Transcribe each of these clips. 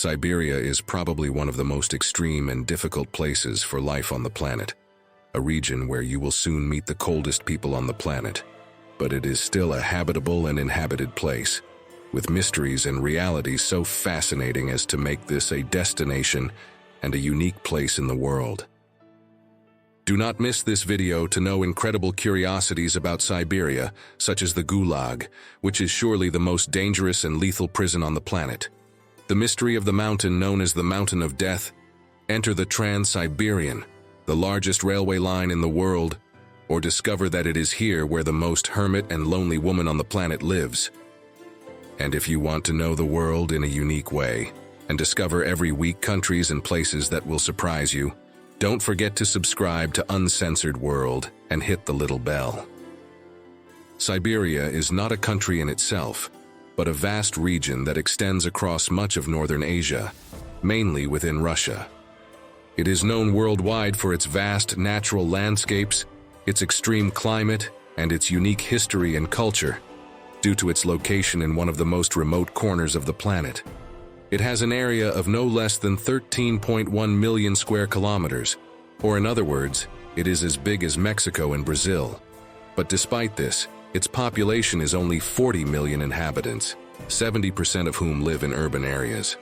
Siberia is probably one of the most extreme and difficult places for life on the planet, a region where you will soon meet the coldest people on the planet. But it is still a habitable and inhabited place, with mysteries and realities so fascinating as to make this a destination and a unique place in the world. Do not miss this video to know incredible curiosities about Siberia, such as the Gulag, which is surely the most dangerous and lethal prison on the planet. The mystery of the mountain known as the Mountain of Death. Enter the Trans-Siberian, the largest railway line in the world, or discover that it is here where the most hermit and lonely woman on the planet lives. And if you want to know the world in a unique way, and discover every week countries and places that will surprise you, don't forget to subscribe to Uncensored World and hit the little bell. Siberia is not a country in itself, but a vast region that extends across much of northern Asia, mainly within Russia. It is known worldwide for its vast natural landscapes, its extreme climate, and its unique history and culture, due to its location in one of the most remote corners of the planet. It has an area of no less than 13.1 million square kilometers, or in other words, it is as big as Mexico and Brazil. But despite this, its population is only 40 million inhabitants, 70% of whom live in urban areas.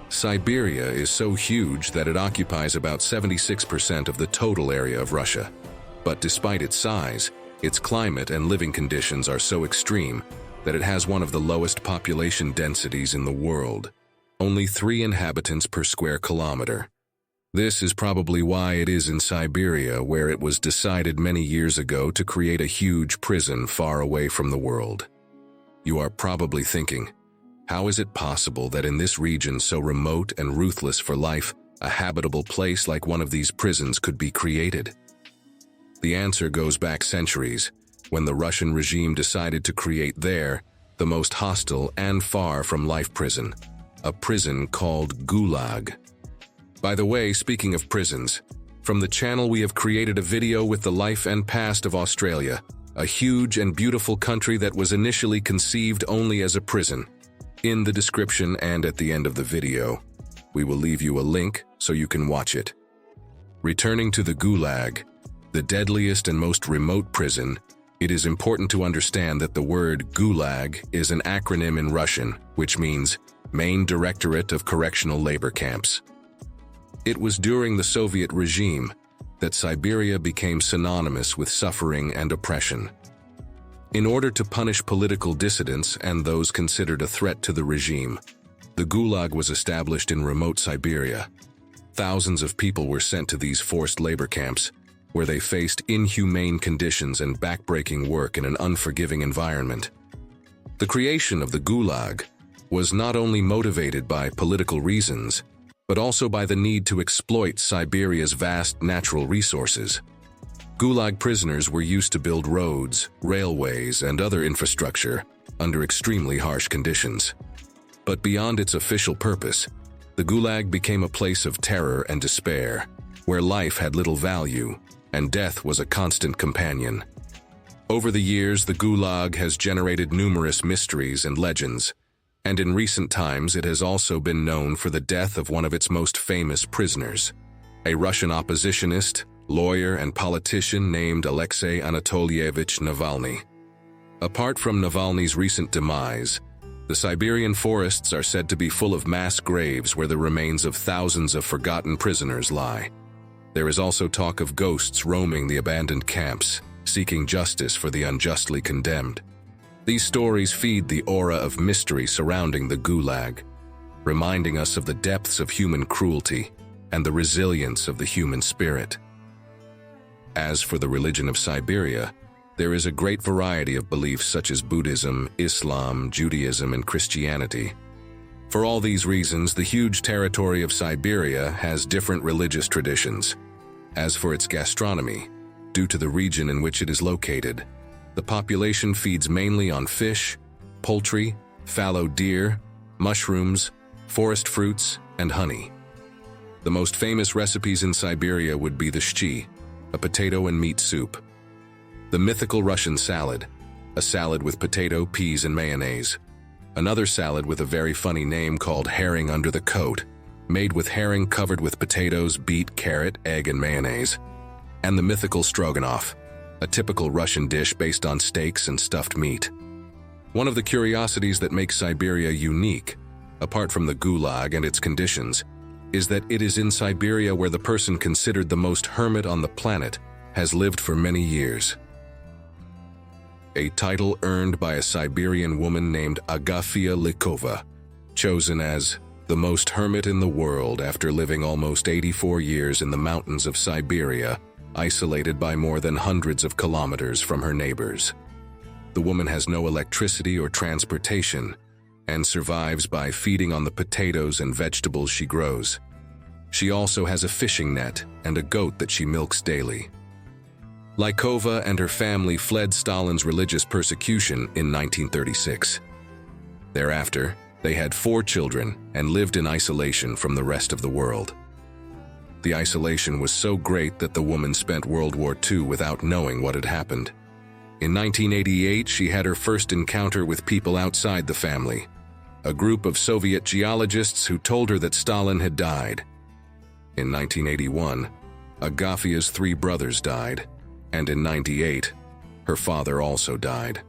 Siberia is so huge that it occupies about 76% of the total area of Russia. But despite its size, its climate and living conditions are so extreme that it has one of the lowest population densities in the world. Only 3 inhabitants per square kilometer. This is probably why it is in Siberia where it was decided many years ago to create a huge prison far away from the world. You are probably thinking, how is it possible that in this region so remote and ruthless for life, a habitable place like one of these prisons could be created? The answer goes back centuries, when the Russian regime decided to create there the most hostile and far from life prison, a prison called Gulag. By the way, speaking of prisons, from the channel we have created a video with the life and past of Australia, a huge and beautiful country that was initially conceived only as a prison. In the description and at the end of the video, we will leave you a link so you can watch it. Returning to the Gulag, the deadliest and most remote prison, it is important to understand that the word Gulag is an acronym in Russian, which means Main Directorate of Correctional Labor Camps. It was during the Soviet regime that Siberia became synonymous with suffering and oppression. In order to punish political dissidents and those considered a threat to the regime, the Gulag was established in remote Siberia. Thousands of people were sent to these forced labor camps, where they faced inhumane conditions and backbreaking work in an unforgiving environment. The creation of the Gulag was not only motivated by political reasons, but also by the need to exploit Siberia's vast natural resources. Gulag prisoners were used to build roads, railways, and other infrastructure under extremely harsh conditions. But beyond its official purpose, the Gulag became a place of terror and despair, where life had little value and death was a constant companion. Over the years, the Gulag has generated numerous mysteries and legends, and in recent times it has also been known for the death of one of its most famous prisoners, a Russian oppositionist, lawyer, and politician named Alexei Anatolievich Navalny. Apart from Navalny's recent demise, the Siberian forests are said to be full of mass graves where the remains of thousands of forgotten prisoners lie. There is also talk of ghosts roaming the abandoned camps, seeking justice for the unjustly condemned. These stories feed the aura of mystery surrounding the Gulag, reminding us of the depths of human cruelty and the resilience of the human spirit. As for the religion of Siberia, there is a great variety of beliefs such as Buddhism, Islam, Judaism, and Christianity. For all these reasons, the huge territory of Siberia has different religious traditions. As for its gastronomy, due to the region in which it is located, the population feeds mainly on fish, poultry, fallow deer, mushrooms, forest fruits, and honey. The most famous recipes in Siberia would be the shchi, a potato and meat soup, the mythical Russian salad, a salad with potato, peas, and mayonnaise, Another salad with a very funny name called herring under the coat, made with herring covered with potatoes, beet, carrot, egg, and mayonnaise. And the mythical stroganoff, a typical Russian dish based on steaks and stuffed meat. One of the curiosities that makes Siberia unique, apart from the Gulag and its conditions, is that it is in Siberia where the person considered the most hermit on the planet has lived for many years. A title earned by a Siberian woman named Agafia Likova, chosen as the most hermit in the world after living almost 84 years in the mountains of Siberia, isolated by more than hundreds of kilometers from her neighbors. The woman has no electricity or transportation and survives by feeding on the potatoes and vegetables she grows. She also has a fishing net and a goat that she milks daily. Likova and her family fled Stalin's religious persecution in 1936. Thereafter, they had 4 children and lived in isolation from the rest of the world. The isolation was so great that the woman spent World War II without knowing what had happened. In 1988, she had her first encounter with people outside the family, a group of Soviet geologists who told her that Stalin had died. In 1981, Agafia's 3 brothers died, and in 1998, her father also died.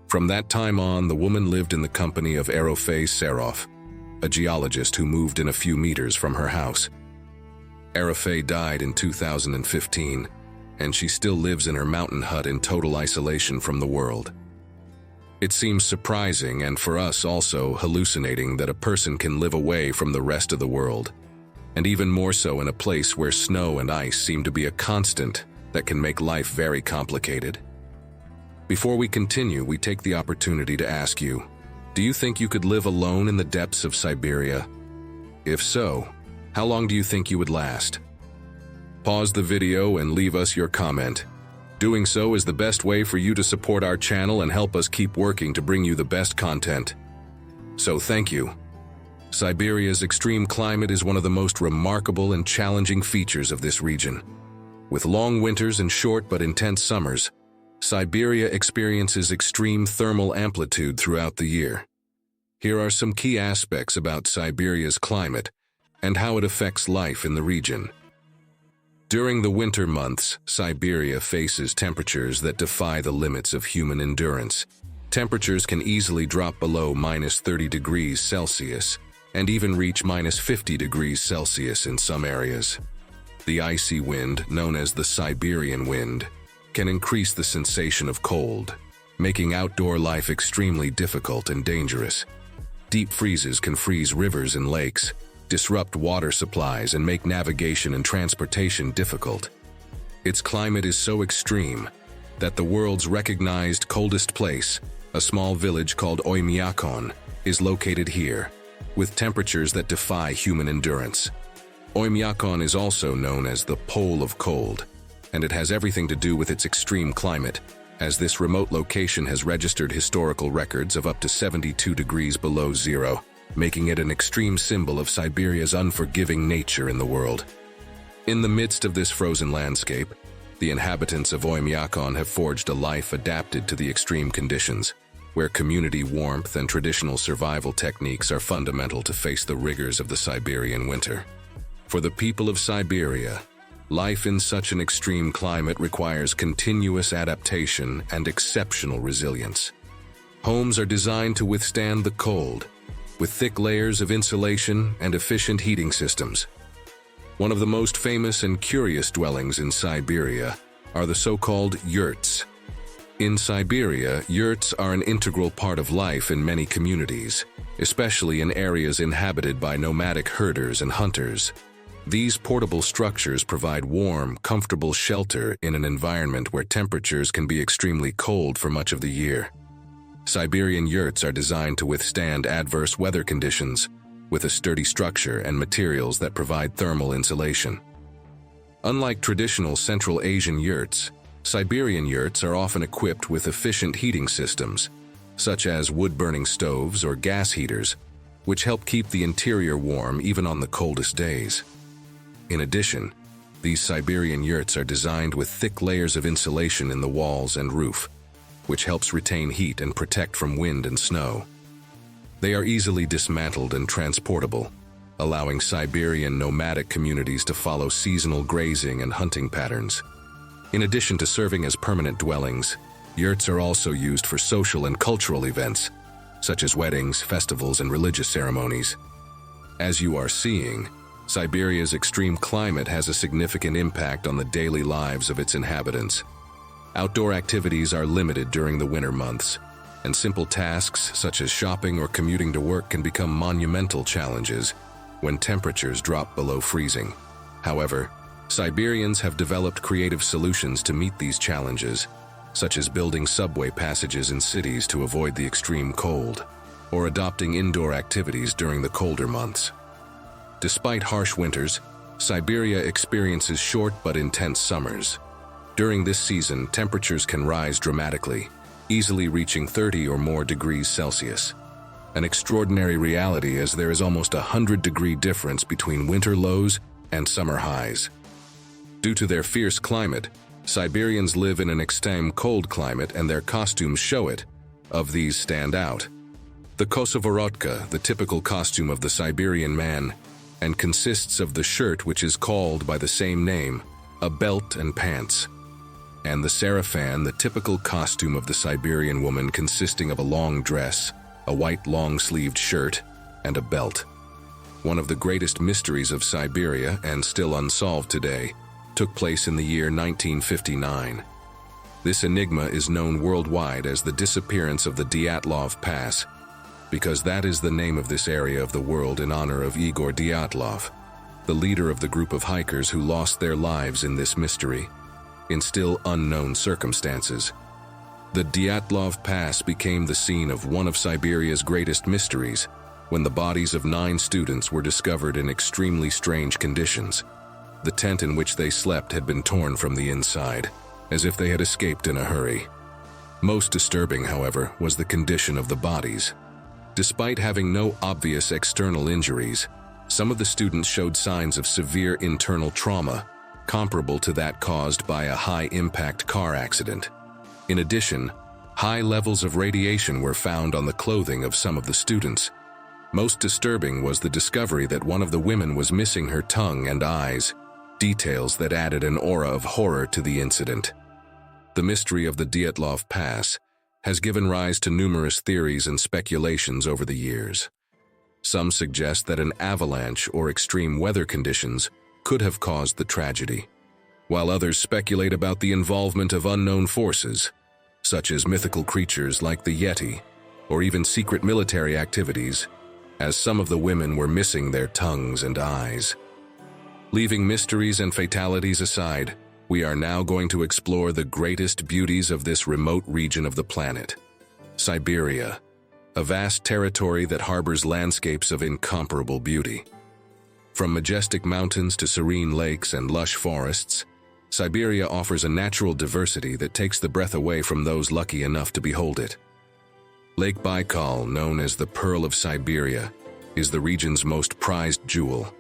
From that time on, the woman lived in the company of Erofei Serov, a geologist who moved in a few meters from her house. Erofei died in 2015, and she still lives in her mountain hut in total isolation from the world. It seems surprising and for us also hallucinating that a person can live away from the rest of the world, and even more so in a place where snow and ice seem to be a constant that can make life very complicated. Before we continue, we take the opportunity to ask you, do you think you could live alone in the depths of Siberia? If so, how long do you think you would last? Pause the video and leave us your comment. Doing so is the best way for you to support our channel and help us keep working to bring you the best content. So thank you. Siberia's extreme climate is one of the most remarkable and challenging features of this region. With long winters and short but intense summers, Siberia experiences extreme thermal amplitude throughout the year. Here are some key aspects about Siberia's climate and how it affects life in the region. During the winter months, Siberia faces temperatures that defy the limits of human endurance. Temperatures can easily drop below -30 degrees Celsius and even reach -50 degrees Celsius in some areas. The icy wind, known as the Siberian wind, can increase the sensation of cold, making outdoor life extremely difficult and dangerous. Deep freezes can freeze rivers and lakes, disrupt water supplies, and make navigation and transportation difficult. Its climate is so extreme that the world's recognized coldest place, a small village called Oymyakon, is located here, with temperatures that defy human endurance. Oymyakon is also known as the Pole of Cold, and it has everything to do with its extreme climate, as this remote location has registered historical records of up to 72 degrees below zero, making it an extreme symbol of Siberia's unforgiving nature in the world. In the midst of this frozen landscape, the inhabitants of Oymyakon have forged a life adapted to the extreme conditions, where community warmth and traditional survival techniques are fundamental to face the rigors of the Siberian winter. For the people of Siberia, life in such an extreme climate requires continuous adaptation and exceptional resilience. Homes are designed to withstand the cold, with thick layers of insulation and efficient heating systems. One of the most famous and curious dwellings in Siberia are the so-called yurts. In Siberia, yurts are an integral part of life in many communities, especially in areas inhabited by nomadic herders and hunters. These portable structures provide warm, comfortable shelter in an environment where temperatures can be extremely cold for much of the year. Siberian yurts are designed to withstand adverse weather conditions, with a sturdy structure and materials that provide thermal insulation. Unlike traditional Central Asian yurts, Siberian yurts are often equipped with efficient heating systems, such as wood-burning stoves or gas heaters, which help keep the interior warm even on the coldest days. In addition, these Siberian yurts are designed with thick layers of insulation in the walls and roof, which helps retain heat and protect from wind and snow. They are easily dismantled and transportable, allowing Siberian nomadic communities to follow seasonal grazing and hunting patterns. In addition to serving as permanent dwellings, yurts are also used for social and cultural events, such as weddings, festivals, and religious ceremonies. As you are seeing, Siberia's extreme climate has a significant impact on the daily lives of its inhabitants. Outdoor activities are limited during the winter months, and simple tasks such as shopping or commuting to work can become monumental challenges when temperatures drop below freezing. However, Siberians have developed creative solutions to meet these challenges, such as building subway passages in cities to avoid the extreme cold, or adopting indoor activities during the colder months. Despite harsh winters, Siberia experiences short but intense summers. During this season, temperatures can rise dramatically, easily reaching 30 or more degrees Celsius. An extraordinary reality, as there is almost a 100-degree difference between winter lows and summer highs. Due to their fierce climate, Siberians live in an extreme cold climate, and their costumes show it. Of these stand out the kosovorotka, the typical costume of the Siberian man, and consists of the shirt, which is called by the same name, a belt and pants, and the sarafan, the typical costume of the Siberian woman, consisting of a long dress, a white long-sleeved shirt, and a belt. One of the greatest mysteries of Siberia, and still unsolved today, took place in the year 1959. This enigma is known worldwide as the disappearance of the Dyatlov Pass, because that is the name of this area of the world in honor of Igor Dyatlov, the leader of the group of hikers who lost their lives in this mystery, in still unknown circumstances. The Dyatlov Pass became the scene of one of Siberia's greatest mysteries, when the bodies of 9 students were discovered in extremely strange conditions. The tent in which they slept had been torn from the inside, as if they had escaped in a hurry. Most disturbing, however, was the condition of the bodies. Despite having no obvious external injuries, some of the students showed signs of severe internal trauma, comparable to that caused by a high-impact car accident. In addition, high levels of radiation were found on the clothing of some of the students. Most disturbing was the discovery that one of the women was missing her tongue and eyes, details that added an aura of horror to the incident. The mystery of the Dyatlov Pass has given rise to numerous theories and speculations over the years. Some suggest that an avalanche or extreme weather conditions could have caused the tragedy, while others speculate about the involvement of unknown forces, such as mythical creatures like the Yeti, or even secret military activities, as some of the women were missing their tongues and eyes. Leaving mysteries and fatalities aside, we are now going to explore the greatest beauties of this remote region of the planet, Siberia, a vast territory that harbors landscapes of incomparable beauty. From majestic mountains to serene lakes and lush forests, Siberia offers a natural diversity that takes the breath away from those lucky enough to behold it. Lake Baikal, known as the Pearl of Siberia, is the region's most prized jewel.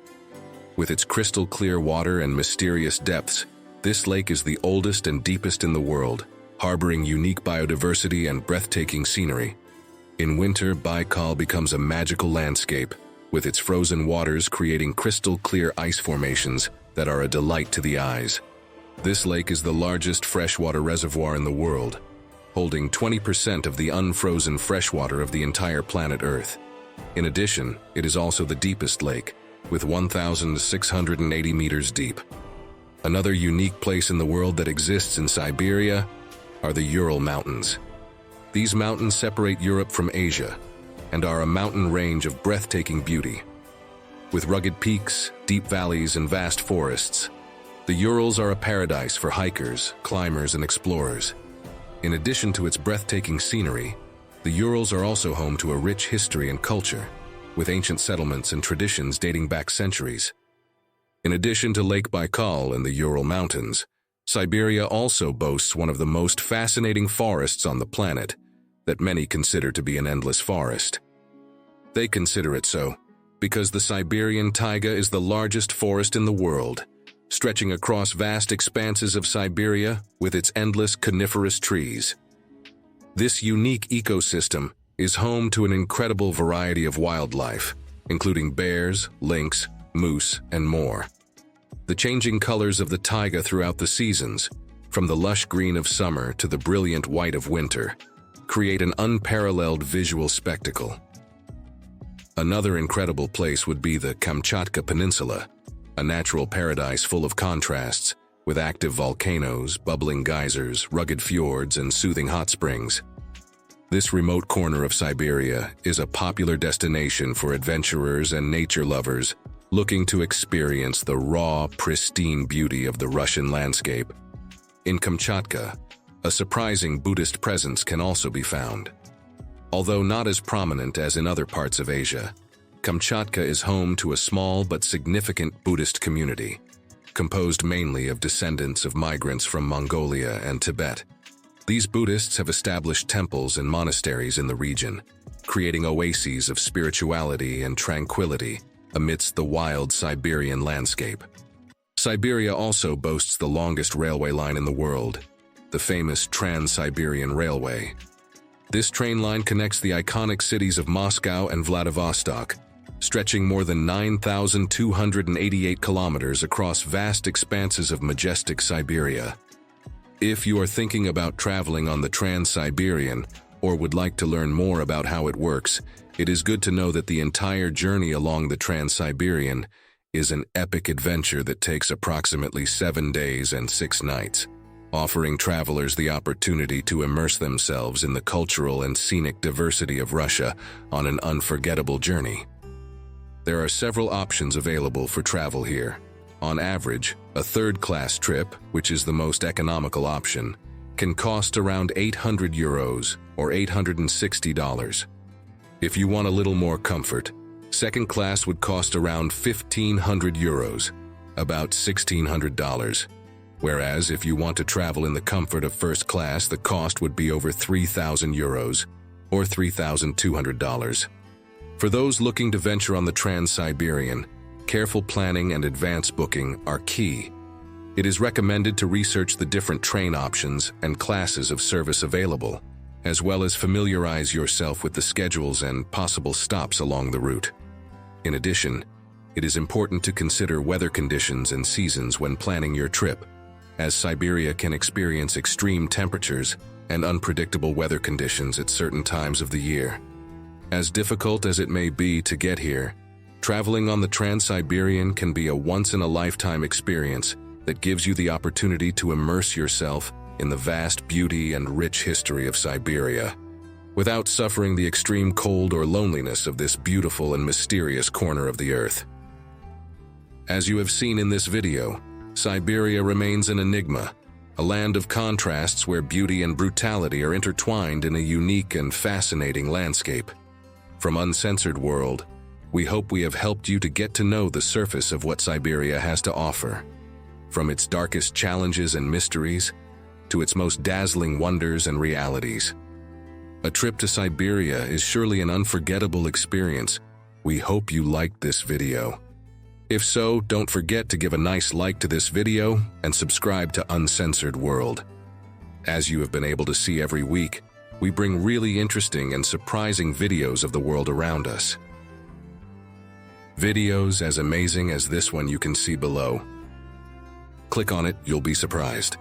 With its crystal-clear water and mysterious depths, this lake is the oldest and deepest in the world, harboring unique biodiversity and breathtaking scenery. In winter, Baikal becomes a magical landscape, with its frozen waters creating crystal-clear ice formations that are a delight to the eyes. This lake is the largest freshwater reservoir in the world, holding 20% of the unfrozen freshwater of the entire planet Earth. In addition, it is also the deepest lake, with 1,680 meters deep. Another unique place in the world that exists in Siberia are the Ural Mountains. These mountains separate Europe from Asia, and are a mountain range of breathtaking beauty. With rugged peaks, deep valleys, and vast forests, the Urals are a paradise for hikers, climbers, and explorers. In addition to its breathtaking scenery, the Urals are also home to a rich history and culture, with ancient settlements and traditions dating back centuries. In addition to Lake Baikal and the Ural Mountains, Siberia also boasts one of the most fascinating forests on the planet, that many consider to be an endless forest. They consider it so because the Siberian taiga is the largest forest in the world, stretching across vast expanses of Siberia with its endless coniferous trees. This unique ecosystem is home to an incredible variety of wildlife, including bears, lynx, moose, and more. The changing colors of the taiga throughout the seasons, from the lush green of summer to the brilliant white of winter, create an unparalleled visual spectacle. Another incredible place would be the Kamchatka Peninsula, a natural paradise full of contrasts, with active volcanoes, bubbling geysers, rugged fjords, and soothing hot springs. This remote corner of Siberia is a popular destination for adventurers and nature lovers looking to experience the raw, pristine beauty of the Russian landscape. In Kamchatka, a surprising Buddhist presence can also be found. Although not as prominent as in other parts of Asia, Kamchatka is home to a small but significant Buddhist community, composed mainly of descendants of migrants from Mongolia and Tibet. These Buddhists have established temples and monasteries in the region, creating oases of spirituality and tranquility amidst the wild Siberian landscape. Siberia also boasts the longest railway line in the world, the famous Trans-Siberian Railway. This train line connects the iconic cities of Moscow and Vladivostok, stretching more than 9,288 kilometers across vast expanses of majestic Siberia. If you are thinking about traveling on the Trans-Siberian or would like to learn more about how it works, it is good to know that the entire journey along the Trans-Siberian is an epic adventure that takes approximately 7 days and 6 nights, offering travelers the opportunity to immerse themselves in the cultural and scenic diversity of Russia on an unforgettable journey. There are several options available for travel here. On average, a third-class trip, which is the most economical option, can cost around €800 or $860. If you want a little more comfort, second class would cost around €1,500, about $1,600. Whereas if you want to travel in the comfort of first class, the cost would be over €3,000 or $3,200. For those looking to venture on the Trans-Siberian, careful planning and advance booking are key. It is recommended to research the different train options and classes of service available, as well as familiarize yourself with the schedules and possible stops along the route. In addition, it is important to consider weather conditions and seasons when planning your trip, as Siberia can experience extreme temperatures and unpredictable weather conditions at certain times of the year. As difficult as it may be to get here, traveling on the Trans-Siberian can be a once-in-a-lifetime experience that gives you the opportunity to immerse yourself in the vast beauty and rich history of Siberia, without suffering the extreme cold or loneliness of this beautiful and mysterious corner of the earth. As you have seen in this video, Siberia remains an enigma, a land of contrasts where beauty and brutality are intertwined in a unique and fascinating landscape. From Uncensored World, we hope we have helped you to get to know the surface of what Siberia has to offer. From its darkest challenges and mysteries, to its most dazzling wonders and realities. A trip to Siberia is surely an unforgettable experience. We hope you liked this video. If so, don't forget to give a nice like to this video and subscribe to Uncensored World. As you have been able to see every week, we bring really interesting and surprising videos of the world around us. Videos as amazing as this one you can see below. Click on it, you'll be surprised.